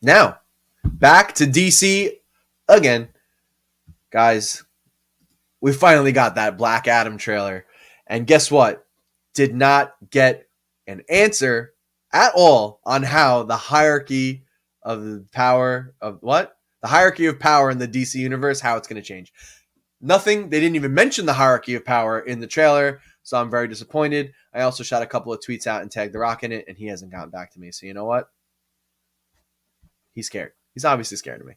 Now, back to DC again. Guys, we finally got that Black Adam trailer. And guess what? Did not get an answer at all on how the hierarchy of the power of what? The hierarchy of power in the DC universe, how it's going to change. Nothing. They didn't even mention the hierarchy of power in the trailer. So I'm very disappointed. I also shot a couple of tweets out and tagged The Rock in it, and he hasn't gotten back to me. So you know what? He's scared. He's obviously scared of me.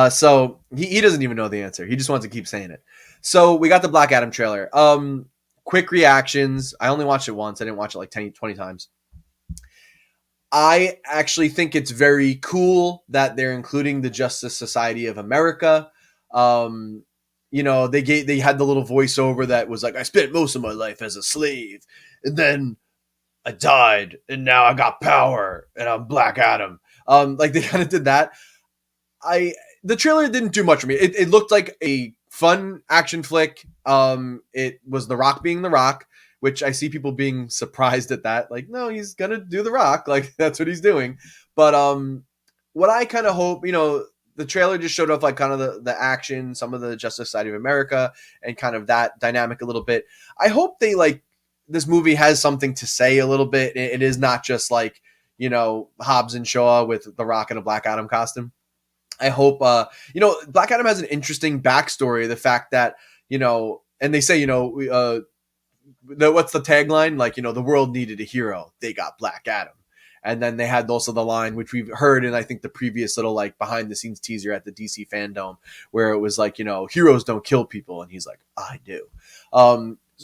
So he doesn't even know the answer. He just wants to keep saying it. So we got the Black Adam trailer. Quick reactions. I only watched it once. I didn't watch it like 10, 20 times. I actually think it's very cool that they're including the Justice Society of America. They had the little voiceover that was like, I spent most of my life as a slave, and then I died, and now I got power, and I'm Black Adam. Like they kind of did that. The trailer didn't do much for me. It looked like a fun action flick. It was The Rock being The Rock, which I see people being surprised at that. Like, no, he's gonna do The Rock. Like that's what he's doing. But what I kind of hope, the trailer just showed off like kind of the action, some of the Justice Society of America, and kind of that dynamic a little bit. I hope they like this movie has something to say a little bit. It is not just like Hobbs and Shaw with The Rock in a Black Adam costume. I hope, Black Adam has an interesting backstory. The fact that, and they say, what's the tagline? Like, the world needed a hero. They got Black Adam. And then they had also the line, which we've heard in, I think, the previous little, like, behind-the-scenes teaser at the DC Fandom, where it was like, heroes don't kill people. And he's like, I do.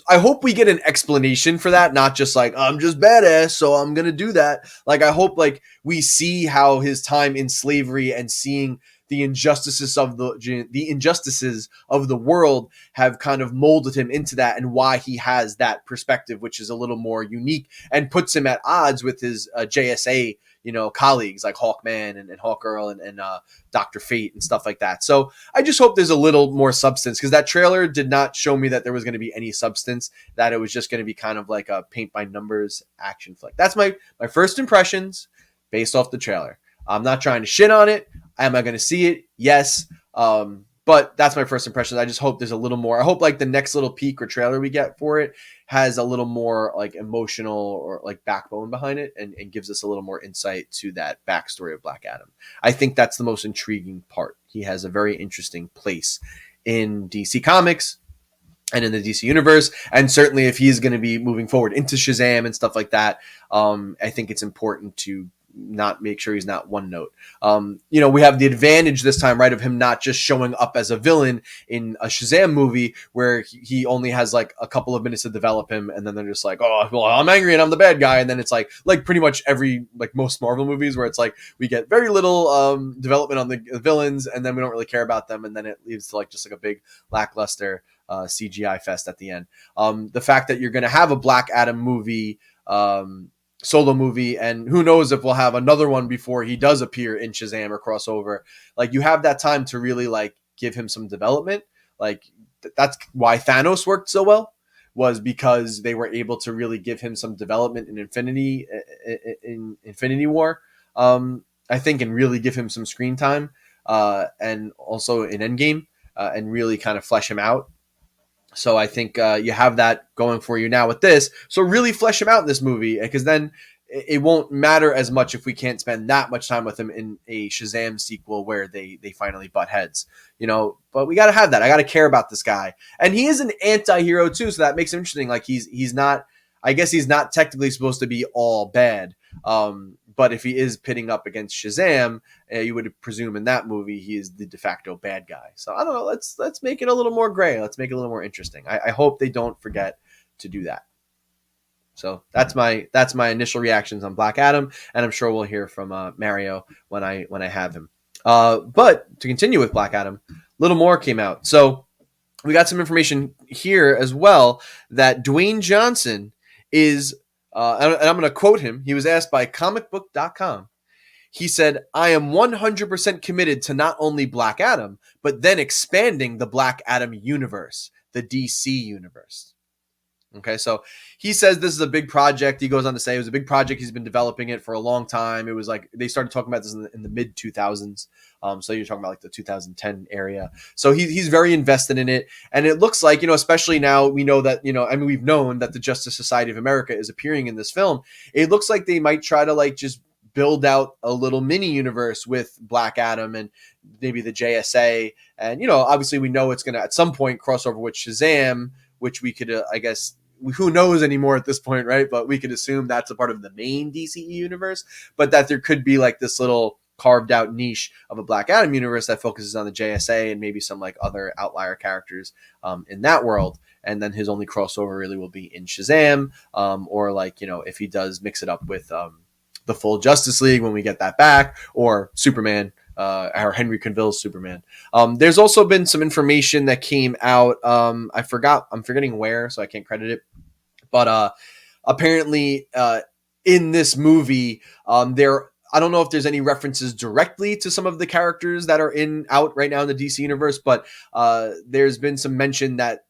I hope we get an explanation for that, not just like, I'm just badass, so I'm going to do that. Like, I hope like we see how his time in slavery and seeing the injustices of the world have kind of molded him into that, and why he has that perspective, which is a little more unique and puts him at odds with his JSA, colleagues like Hawkman and Hawkgirl and Dr. Fate and stuff like that. So I just hope there's a little more substance, because that trailer did not show me that there was going to be any substance, that it was just going to be kind of like a paint by numbers action flick. That's my first impressions based off the trailer. I'm not trying to shit on it. Am I going to see it? Yes. But that's my first impressions. I just hope there's a little more. I hope like the next little peek or trailer we get for it has a little more like emotional or like backbone behind it, and gives us a little more insight to that backstory of Black Adam. I think that's the most intriguing part. He has a very interesting place in DC Comics and in the DC universe. And certainly if he's going to be moving forward into Shazam and stuff like that, I think it's important to not make sure he's not one note. We have the advantage this time, right, of him not just showing up as a villain in a Shazam movie where he only has like a couple of minutes to develop him, and then they're just like, oh, well, I'm angry and I'm the bad guy, and then it's like pretty much most Marvel movies where it's like we get very little development on the villains, and then we don't really care about them, and then it leads to like just like a big lackluster CGI fest at the end. The fact that you're going to have a Black Adam movie, solo movie, and who knows if we'll have another one before he does appear in Shazam or crossover. Like, you have that time to really like give him some development. Like that's why Thanos worked so well, was because they were able to really give him some development in Infinity War. I think, and really give him some screen time, and also in Endgame, and really kind of flesh him out. So I think you have that going for you now with this. So really flesh him out in this movie, because then it won't matter as much if we can't spend that much time with him in a Shazam sequel where they finally butt heads, But we got to have that. I got to care about this guy, and he is an anti-hero too, so that makes him interesting. Like he's not. I guess he's not technically supposed to be all bad. But if he is pitting up against Shazam, you would presume in that movie he is the de facto bad guy. So I don't know. Let's make it a little more gray. Let's make it a little more interesting. I hope they don't forget to do that. So that's my initial reactions on Black Adam, and I'm sure we'll hear from Mario when I have him. But to continue with Black Adam, a little more came out. So we got some information here as well that Dwayne Johnson is. And I'm going to quote him. He was asked by comicbook.com. He said, I am 100% committed to not only Black Adam, but then expanding the Black Adam universe, the DC universe. Okay, so he says this is a big project. He goes on to say it was a big project. He's been developing it for a long time. It was like they started talking about this in the mid 2000s. So you're talking about like the 2010 area. So he's very invested in it. And it looks like, especially now we know that, we've known that the Justice Society of America is appearing in this film. It looks like they might try to like just build out a little mini universe with Black Adam and maybe the JSA. And, obviously we know it's going to at some point cross over with Shazam, which we could, I guess, who knows anymore at this point, right? But we could assume that's a part of the main DCE universe, but that there could be like this little carved out niche of a Black Adam universe that focuses on the JSA and maybe some like other outlier characters in that world. And then his only crossover really will be in Shazam, or like, if he does mix it up with the full Justice League when we get that back, or Superman, or Henry Cavill's Superman. There's also been some information that came out. I'm forgetting where, so I can't credit it. But apparently, in this movie, I don't know if there's any references directly to some of the characters that are out right now in the DC universe, but there's been some mention that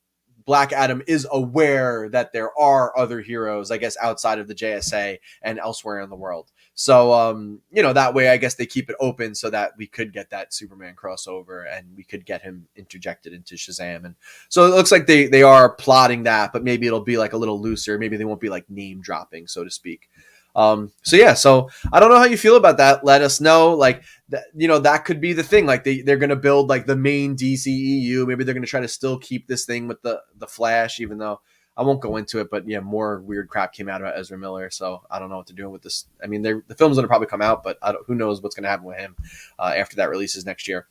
Black Adam is aware that there are other heroes, I guess, outside of the JSA and elsewhere in the world. So, that way, I guess they keep it open so that we could get that Superman crossover and we could get him interjected into Shazam. And so it looks like they are plotting that, but maybe it'll be like a little looser. Maybe they won't be like name dropping, so to speak. So I don't know how you feel about that. Let us know. Like, that could be the thing. Like they're going to build like the main DCEU. Maybe they're going to try to still keep this thing with the Flash, even though I won't go into it, but yeah, more weird crap came out about Ezra Miller. So I don't know what they're doing with this. I mean, the film's going to probably come out, but who knows what's going to happen with him after that releases next year.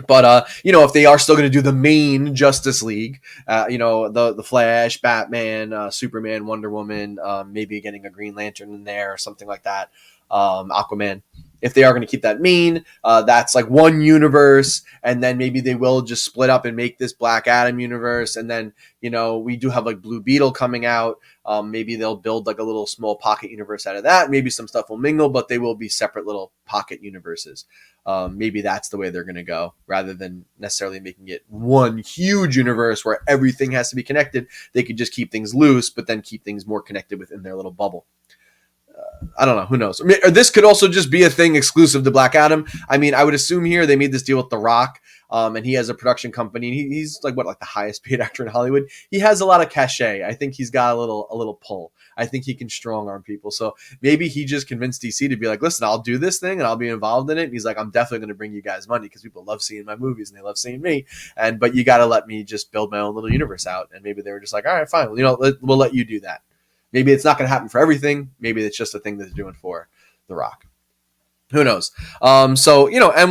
But if they are still going to do the main Justice League, the Flash, Batman, Superman, Wonder Woman, maybe getting a Green Lantern in there or something like that, Aquaman. If they are going to keep that main, that's like one universe, and then maybe they will just split up and make this Black Adam universe, and then we do have like Blue Beetle coming out. Maybe they'll build like a little small pocket universe out of that. Maybe some stuff will mingle, but they will be separate little pocket universes. Maybe that's the way they're going to go, rather than necessarily making it one huge universe where everything has to be connected. They could just keep things loose, but then keep things more connected within their little bubble. I don't know. Who knows? I mean, this could also just be a thing exclusive to Black Adam. I mean, I would assume here they made this deal with The Rock, and he has a production company. He's like the highest paid actor in Hollywood. He has a lot of cachet. I think he's got a little pull. I think he can strong arm people. So maybe he just convinced DC to be like, listen, I'll do this thing and I'll be involved in it. And he's like, I'm definitely going to bring you guys money because people love seeing my movies and they love seeing me. But you got to let me just build my own little universe out. And maybe they were just like, all right, fine. We'll let you do that. Maybe it's not going to happen for everything. Maybe it's just a thing that they're doing for The Rock. Who knows? And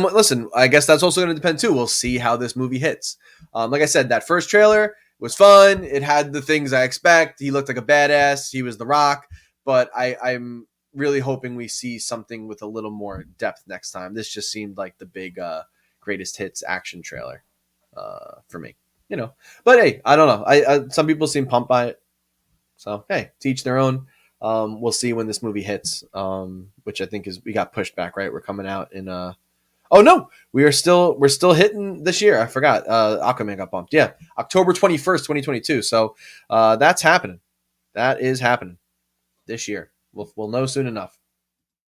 listen, I guess that's also going to depend too. We'll see how this movie hits. Like I said, that first trailer was fun. It had the things I expect. He looked like a badass. He was The Rock. But I'm really hoping we see something with a little more depth next time. This just seemed like the big greatest hits action trailer for me. But hey, I don't know. I some people seem pumped by it. So, hey, to each their own. We'll see when this movie hits, which I think we got pushed back, right? We're coming out in oh no, we're still hitting this year. I forgot. Aquaman got bumped. Yeah, October 21st, 2022. So that's happening. That is happening this year. We'll know soon enough.